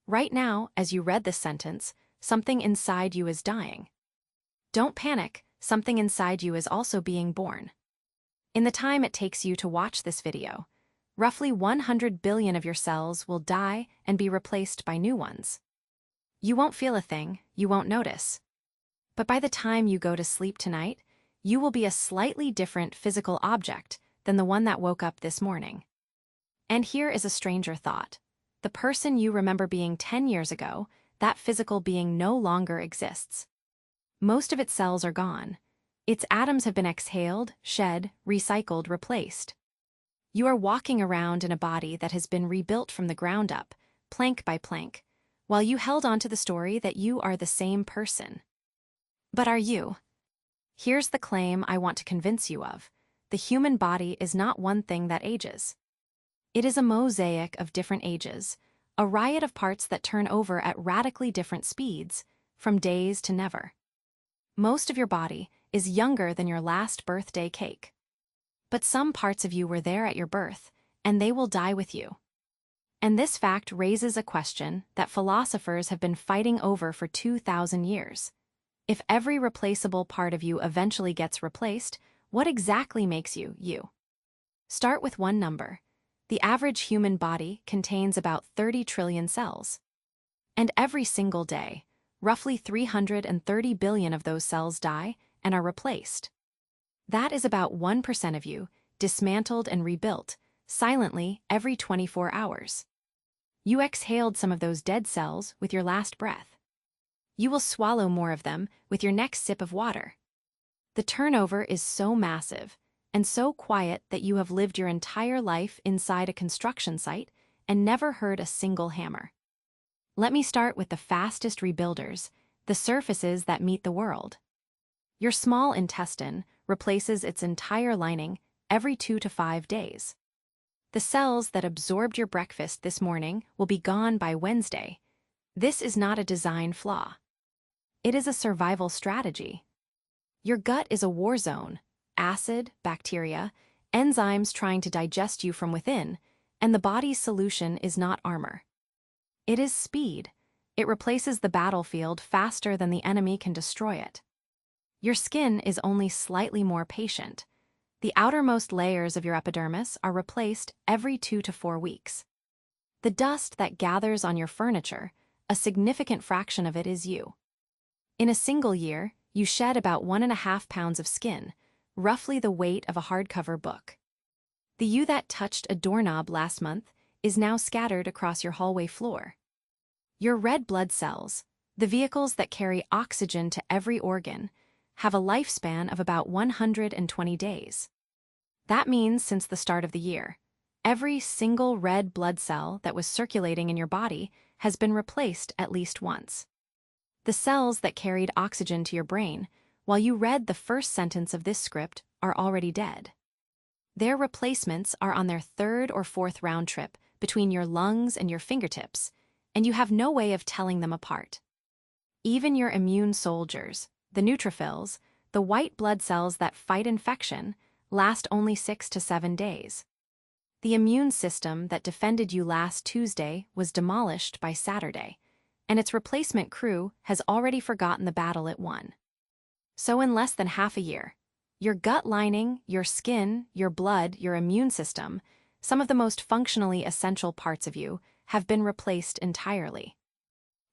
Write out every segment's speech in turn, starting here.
Right now, as you read this sentence, something inside you is dying. Don't panic, something inside you is also being born. In the time it takes you to watch this video, roughly 100 billion of your cells will die and be replaced by new ones. You won't feel a thing, you won't notice. But by the time you go to sleep tonight, you will be a slightly different physical object than the one that woke up this morning. And here is a stranger thought. The person you remember being 10 years ago, that physical being no longer exists. Most of its cells are gone. Its atoms have been exhaled, shed, recycled, replaced. You are walking around in a body that has been rebuilt from the ground up, plank by plank, while you held on to the story that you are the same person. But are you? Here's the claim I want to convince you of. The human body is not one thing that ages. It is a mosaic of different ages, a riot of parts that turn over at radically different speeds, from days to never. Most of your body is younger than your last birthday cake. But some parts of you were there at your birth, and they will die with you. And this fact raises a question that philosophers have been fighting over for 2,000 years. If every replaceable part of you eventually gets replaced, what exactly makes you, you? Start with one number. The average human body contains about 30 trillion cells. And every single day, roughly 330 billion of those cells die and are replaced. That is about 1% of you, dismantled and rebuilt, silently every 24 hours. You exhaled some of those dead cells with your last breath. You will swallow more of them with your next sip of water. The turnover is so massive and so quiet that you have lived your entire life inside a construction site and never heard a single hammer. Let me start with the fastest rebuilders, the surfaces that meet the world. Your small intestine replaces its entire lining every 2 to 5 days. The cells that absorbed your breakfast this morning will be gone by Wednesday. This is not a design flaw. It is a survival strategy. Your gut is a war zone. Acid, bacteria, enzymes trying to digest you from within, and the body's solution is not armor. It is speed. It replaces the battlefield faster than the enemy can destroy it. Your skin is only slightly more patient. The outermost layers of your epidermis are replaced every 2 to 4 weeks. The dust that gathers on your furniture, a significant fraction of it is you. In a single year, you shed about 1.5 pounds of skin, roughly the weight of a hardcover book. The you that touched a doorknob last month is now scattered across your hallway floor. Your red blood cells, the vehicles that carry oxygen to every organ, have a lifespan of about 120 days. That means since the start of the year, every single red blood cell that was circulating in your body has been replaced at least once. The cells that carried oxygen to your brain while you read the first sentence of this script are already dead. Their replacements are on their 3rd or 4th round trip between your lungs and your fingertips, and you have no way of telling them apart. Even your immune soldiers, the neutrophils, the white blood cells that fight infection, last only 6 to 7 days. The immune system that defended you last Tuesday was demolished by Saturday, and its replacement crew has already forgotten the battle it won. So in less than half a year, your gut lining, your skin, your blood, your immune system, some of the most functionally essential parts of you, have been replaced entirely.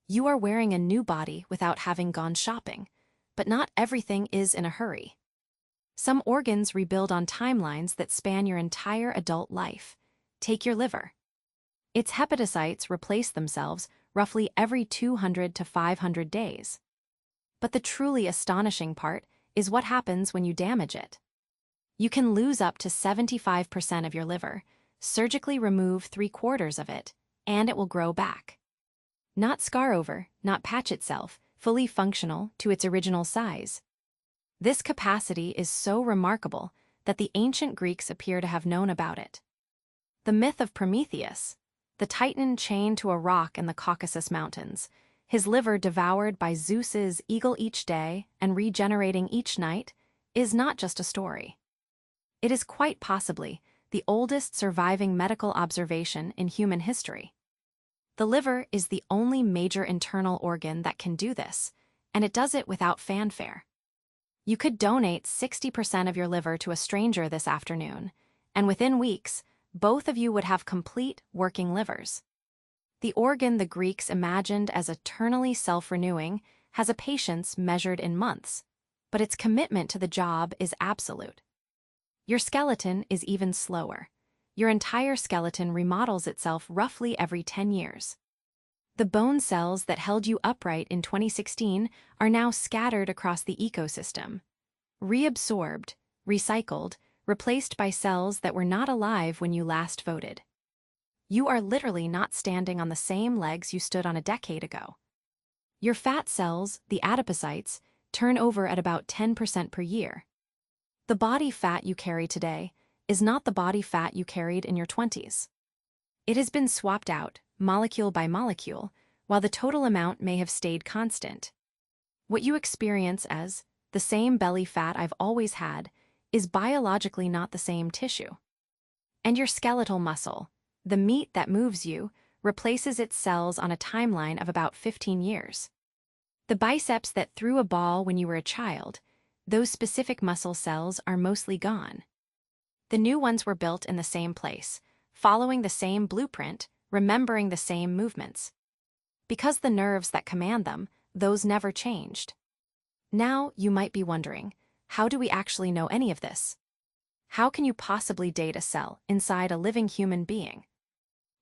You are wearing a new body without having gone shopping, but not everything is in a hurry. Some organs rebuild on timelines that span your entire adult life. Take your liver. Its hepatocytes replace themselves roughly every 200 to 500 days. But the truly astonishing part is what happens when you damage it. You can lose up to 75% of your liver, surgically remove 3/4 of it, and it will grow back. Not scar over, not patch itself, fully functional to its original size. This capacity is so remarkable that the ancient Greeks appear to have known about it. The myth of Prometheus, the Titan chained to a rock in the Caucasus Mountains, his liver devoured by Zeus's eagle each day and regenerating each night, is not just a story. It is quite possibly the oldest surviving medical observation in human history. The liver is the only major internal organ that can do this, and it does it without fanfare. You could donate 60% of your liver to a stranger this afternoon, and within weeks, both of you would have complete working livers. The organ the Greeks imagined as eternally self-renewing has a patience measured in months, but its commitment to the job is absolute. Your skeleton is even slower. Your entire skeleton remodels itself roughly every 10 years. The bone cells that held you upright in 2016 are now scattered across the ecosystem, reabsorbed, recycled, replaced by cells that were not alive when you last voted. You are literally not standing on the same legs you stood on a decade ago. Your fat cells, the adipocytes, turn over at about 10% per year. The body fat you carry today is not the body fat you carried in your 20s. It has been swapped out, molecule by molecule, while the total amount may have stayed constant. What you experience as the same belly fat I've always had is biologically not the same tissue. And your skeletal muscle, the meat that moves you, replaces its cells on a timeline of about 15 years. The biceps that threw a ball when you were a child, those specific muscle cells are mostly gone. The new ones were built in the same place, following the same blueprint, remembering the same movements. Because the nerves that command them, those never changed. Now you might be wondering, how do we actually know any of this? How can you possibly date a cell inside a living human being?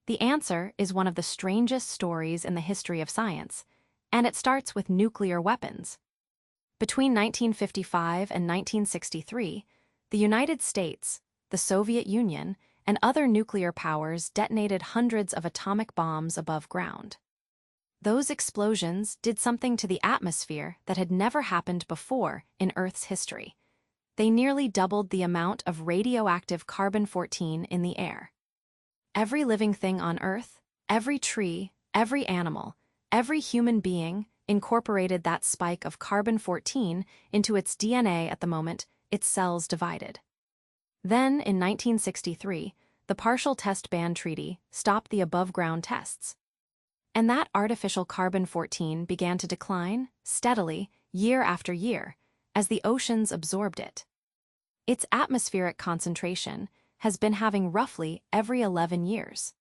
The answer is one of the strangest stories in the history of science, and it starts with nuclear weapons. Between 1955 and 1963, the United States, the Soviet Union, and other nuclear powers detonated hundreds of atomic bombs above ground. Those explosions did something to the atmosphere that had never happened before in Earth's history. They nearly doubled the amount of radioactive carbon-14 in the air. Every living thing on Earth, every tree, every animal, every human being incorporated that spike of carbon-14 into its DNA at the moment its cells divided. Then, in 1963, the Partial Test Ban Treaty stopped the above-ground tests. And that artificial carbon-14 began to decline, steadily, year after year, as the oceans absorbed it. Its atmospheric concentration has been having roughly every 11 years.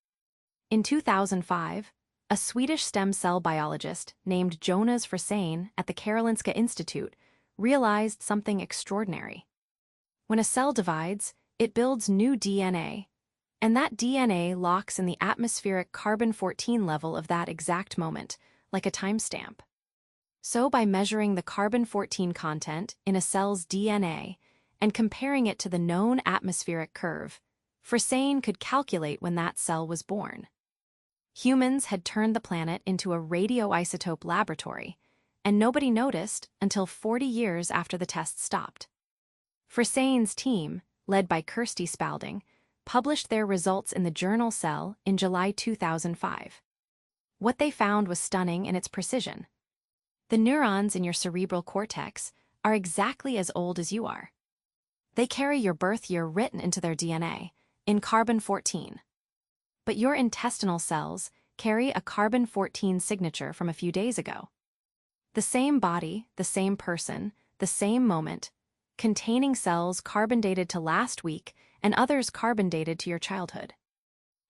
In 2005, a Swedish stem cell biologist named Jonas Frisén at the Karolinska Institute realized something extraordinary. When a cell divides, it builds new DNA, and that DNA locks in the atmospheric carbon-14 level of that exact moment, like a timestamp. So by measuring the carbon-14 content in a cell's DNA and comparing it to the known atmospheric curve, Frisén could calculate when that cell was born. Humans had turned the planet into a radioisotope laboratory, and nobody noticed until 40 years after the test stopped. Frisén's team, led by Kirsty Spalding, published their results in the journal Cell in July 2005. What they found was stunning in its precision. The neurons in your cerebral cortex are exactly as old as you are. They carry your birth year written into their DNA, in carbon-14. But your intestinal cells carry a carbon-14 signature from a few days ago. The same body, the same person, the same moment, containing cells carbon-dated to last week and others carbon-dated to your childhood.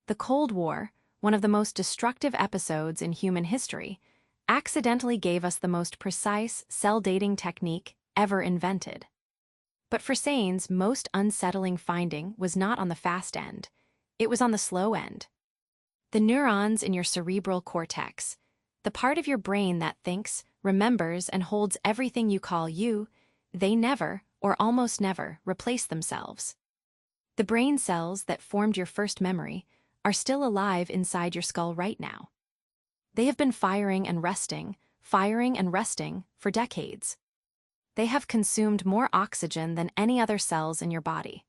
The Cold War, one of the most destructive episodes in human history, accidentally gave us the most precise cell dating technique ever invented. But Frisén's most unsettling finding was not on the fast end, it was on the slow end. The neurons in your cerebral cortex, the part of your brain that thinks, remembers, and holds everything you call you, they never, or almost never, replace themselves. The brain cells that formed your first memory are still alive inside your skull right now. They have been firing and resting for decades. They have consumed more oxygen than any other cells in your body,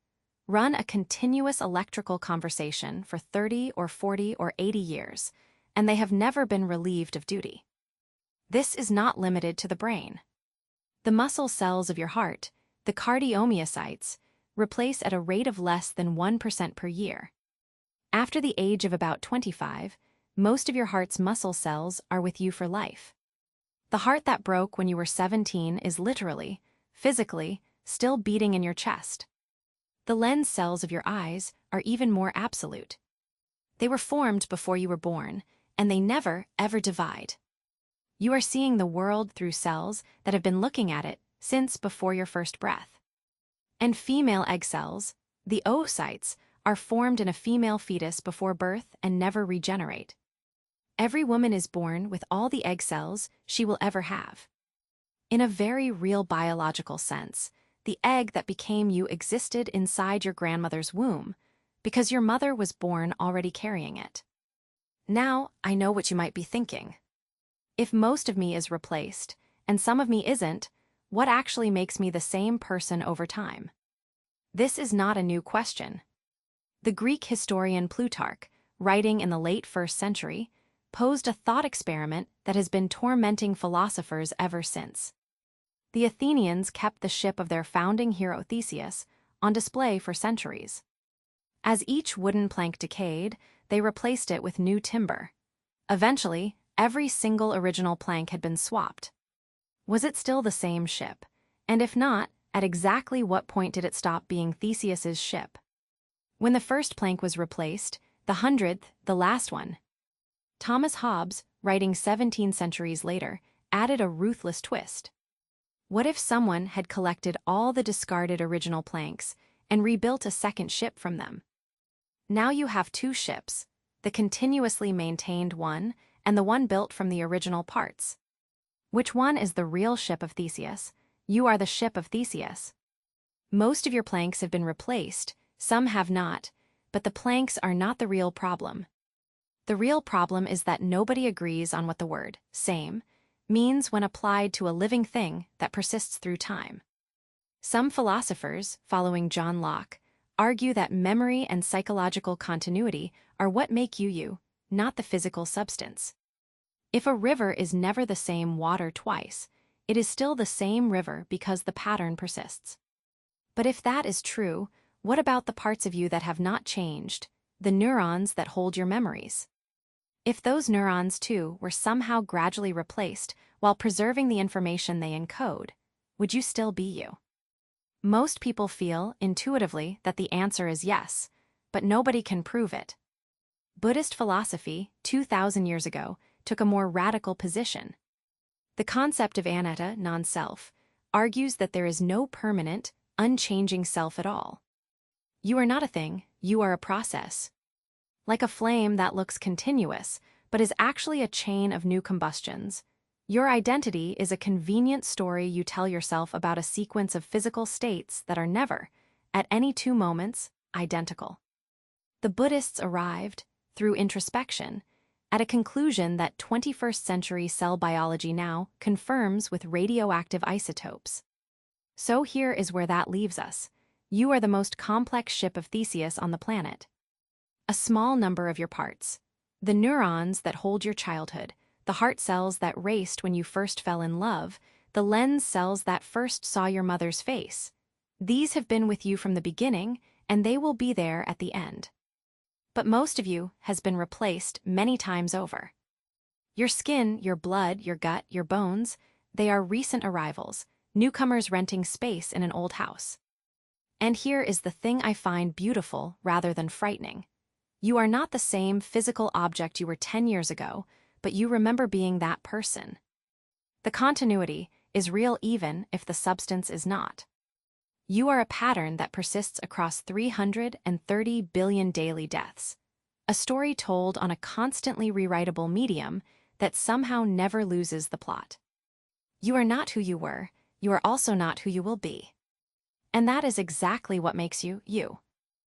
run a continuous electrical conversation for 30 or 40 or 80 years, and they have never been relieved of duty. This is not limited to the brain. The muscle cells of your heart, the cardiomyocytes, replace at a rate of less than 1% per year. After the age of about 25, most of your heart's muscle cells are with you for life. The heart that broke when you were 17 is literally, physically, still beating in your chest. The lens cells of your eyes are even more absolute. They were formed before you were born, and they never, ever divide. You are seeing the world through cells that have been looking at it since before your first breath. And female egg cells, the oocytes, are formed in a female fetus before birth and never regenerate. Every woman is born with all the egg cells she will ever have. In a very real biological sense, the egg that became you existed inside your grandmother's womb, because your mother was born already carrying it. Now, I know what you might be thinking. If most of me is replaced, and some of me isn't, what actually makes me the same person over time? This is not a new question. The Greek historian Plutarch, writing in the late 1st century, posed a thought experiment that has been tormenting philosophers ever since. The Athenians kept the ship of their founding hero Theseus on display for centuries. As each wooden plank decayed, they replaced it with new timber. Eventually, every single original plank had been swapped. Was it still the same ship? And if not, at exactly what point did it stop being Theseus's ship? When the first plank was replaced, the 100th, the last one. Thomas Hobbes, writing 17 centuries later, added a ruthless twist. What if someone had collected all the discarded original planks and rebuilt a second ship from them? Now you have two ships, the continuously maintained one and the one built from the original parts. Which one is the real ship of Theseus? You are the ship of Theseus. Most of your planks have been replaced, some have not, but the planks are not the real problem. The real problem is that nobody agrees on what the word same means when applied to a living thing that persists through time. Some philosophers, following John Locke, argue that memory and psychological continuity are what make you you, not the physical substance. If a river is never the same water twice, it is still the same river because the pattern persists. But if that is true, what about the parts of you that have not changed, the neurons that hold your memories? If those neurons, too, were somehow gradually replaced while preserving the information they encode, would you still be you? Most people feel, intuitively, that the answer is yes, but nobody can prove it. Buddhist philosophy, 2,000 years ago, took a more radical position. The concept of anatta, non-self, argues that there is no permanent, unchanging self at all. You are not a thing, you are a process. Like a flame that looks continuous, but is actually a chain of new combustions. Your identity is a convenient story you tell yourself about a sequence of physical states that are never, at any two moments, identical. The Buddhists arrived, through introspection, at a conclusion that 21st century cell biology now confirms with radioactive isotopes. So here is where that leaves us. You are the most complex ship of Theseus on the planet. A small number of your parts, the neurons that hold your childhood, the heart cells that raced when you first fell in love, the lens cells that first saw your mother's face. These have been with you from the beginning, and they will be there at the end. But most of you has been replaced many times over. Your skin, your blood, your gut, your bones, they are recent arrivals, newcomers renting space in an old house. And here is the thing I find beautiful rather than frightening. You are not the same physical object you were 10 years ago, but you remember being that person. The continuity is real even if the substance is not. You are a pattern that persists across 330 billion daily deaths, a story told on a constantly rewritable medium that somehow never loses the plot. You are not who you were, you are also not who you will be. And that is exactly what makes you, you.